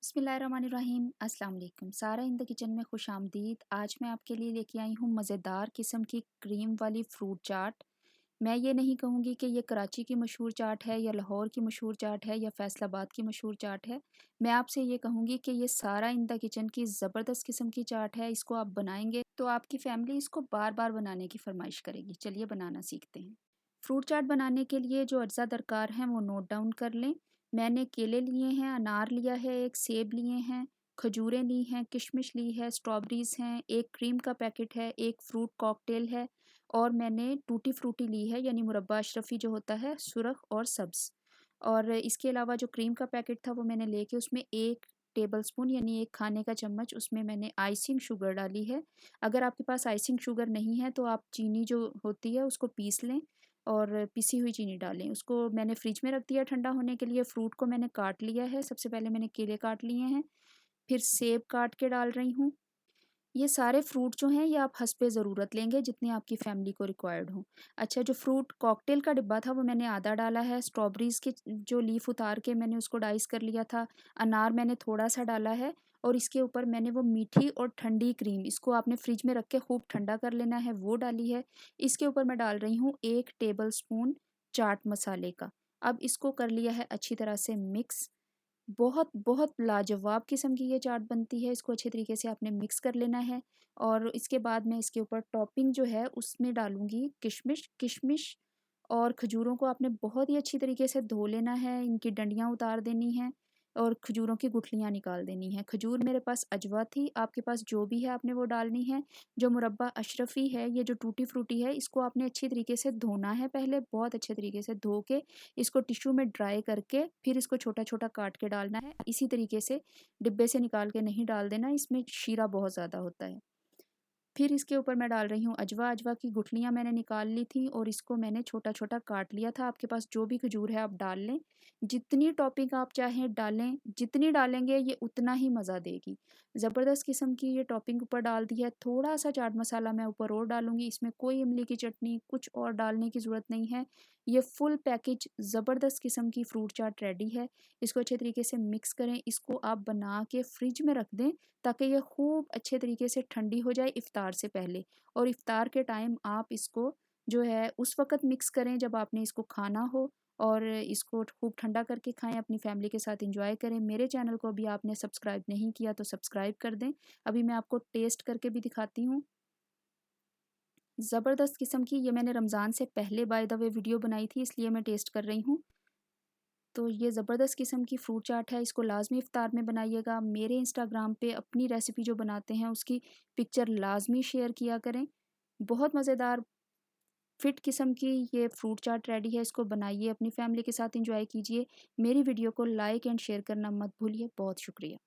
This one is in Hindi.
बिस्मिल्लाहिर्रहमानिर्रहीम। अस्सलाम वालेकुम। सारा इन द किचन में खुश आमदीद। आज मैं आपके लिए लेके आई हूँ मज़ेदार किस्म की क्रीम वाली फ्रूट चाट। मैं ये नहीं कहूँगी कि ये कराची की मशहूर चाट है या लाहौर की मशहूर चाट है या फैसलाबाद की मशहूर चाट है। मैं आपसे ये कहूँगी कि ये सारा इन द किचन की ज़बरदस्त किस्म की चाट है। इसको आप बनाएंगे तो आपकी फ़ैमिली इसको बार बार बनाने की फरमाइश करेगी। चलिए बनाना सीखते हैं। फ्रूट चाट बनाने के लिए जो अज्जा दरकार हैं वो नोट डाउन कर लें। मैंने केले लिए हैं, अनार लिया है, एक सेब लिए हैं, खजूरें ली हैं, किशमिश ली है, स्ट्रॉबेरीज़ हैं, एक क्रीम का पैकेट है, एक फ्रूट कॉकटेल है और मैंने टूटी फ्रूटी ली है यानी मुरब्बा अशरफी जो होता है सुरख और सब्ज़। और इसके अलावा जो क्रीम का पैकेट था वो मैंने लेके उसमें 1 टेबलस्पून यानी 1 खाने का चम्मच उसमें मैंने आइसिंग शुगर डाली है। अगर आपके पास आइसिंग शुगर नहीं है तो आप चीनी जो होती है उसको पीस लें और पिसी हुई चीनी डालें। उसको मैंने फ्रिज में रख दिया ठंडा होने के लिए। फ्रूट को मैंने काट लिया है। सबसे पहले मैंने केले काट लिए हैं, फिर सेब काट के डाल रही हूँ। ये सारे फ्रूट जो हैं ये आप हस्बे ज़रूरत लेंगे जितनी आपकी फैमिली को रिक्वायर्ड हो। अच्छा, जो फ्रूट कॉकटेल का डिब्बा था वो मैंने आधा डाला है। स्ट्रॉबेरीज़ के जो लीफ उतार के मैंने उसको डाइस कर लिया था। अनार मैंने थोड़ा सा डाला है और इसके ऊपर मैंने वो मीठी और ठंडी क्रीम, इसको आपने फ्रिज में रख के खूब ठंडा कर लेना है, वो डाली है। इसके ऊपर मैं डाल रही हूँ 1 टेबल स्पून चाट मसाले का। अब इसको कर लिया है अच्छी तरह से मिक्स। बहुत बहुत लाजवाब किस्म की ये चाट बनती है। इसको अच्छे तरीके से आपने मिक्स कर लेना है और इसके बाद मैं इसके ऊपर टॉपिंग जो है उसमें डालूँगी किशमिश। किशमिश और खजूरों को आपने बहुत ही अच्छी तरीके से धो लेना है, इनकी डंडियाँ उतार देनी हैं और खजूरों की गुठलियाँ निकाल देनी हैं। खजूर मेरे पास अजवा थी, आपके पास जो भी है आपने वो डालनी है। जो मुरब्बा अशरफी है, ये जो टूटी फ्रूटी है, इसको आपने अच्छी तरीके से धोना है पहले, बहुत अच्छे तरीके से धो के इसको टिश्यू में ड्राई करके फिर इसको छोटा-छोटा काट के डालना है। इसी तरीके से डिब्बे से निकाल के नहीं डाल देना, इसमें शीरा बहुत ज़्यादा होता है। फिर इसके ऊपर मैं डाल रही हूँ अजवा। अजवा की गुठलियाँ मैंने निकाल ली थी और इसको मैंने छोटा-छोटा काट लिया था। आपके पास जो भी खजूर है आप डाल लें। जितनी टॉपिंग आप चाहें डालें, जितनी डालेंगे ये उतना ही मज़ा देगी। ज़बरदस्त किस्म की ये टॉपिंग ऊपर डाल दी है। थोड़ा-सा चाट मसाला मैं ऊपर और डालूँगी। इसमें कोई इमली की चटनी, कुछ और डालने की ज़रूरत नहीं है। ये फुल पैकेज ज़बरदस्त किस्म की फ्रूट चाट रेडी है। इसको अच्छे तरीके से मिक्स करें। इसको आप बना के फ्रिज में रख दें ताकि ये खूब अच्छे तरीके से ठंडी हो जाए इफ़्तार से पहले। और इफ़्तार के टाइम आप इसको जो है उस वक़्त मिक्स करें जब आपने इसको खाना हो और इसको खूब ठंडा करके खाएँ, अपनी फैमिली के साथ एंजॉय करें। मेरे चैनल को अभी आपने सब्सक्राइब नहीं किया तो सब्सक्राइब कर दें। अभी मैं आपको टेस्ट करके भी दिखाती हूँ। ज़बरदस्त किस्म की ये मैंने रमज़ान से पहले बाय द वे वीडियो बनाई थी इसलिए मैं टेस्ट कर रही हूँ। तो ये ज़बरदस्त किस्म की फ्रूट चाट है, इसको लाज़मी इफ़्तार में बनाइएगा। मेरे इंस्टाग्राम पे अपनी रेसिपी जो बनाते हैं उसकी पिक्चर लाज़मी शेयर किया करें। बहुत मज़ेदार फिट किस्म की ये फ्रूट चाट रेडी है, इसको बनाइए, अपनी फैमिली के साथ एंजॉय कीजिए। मेरी वीडियो को लाइक एंड शेयर करना मत भूलिए। बहुत शुक्रिया।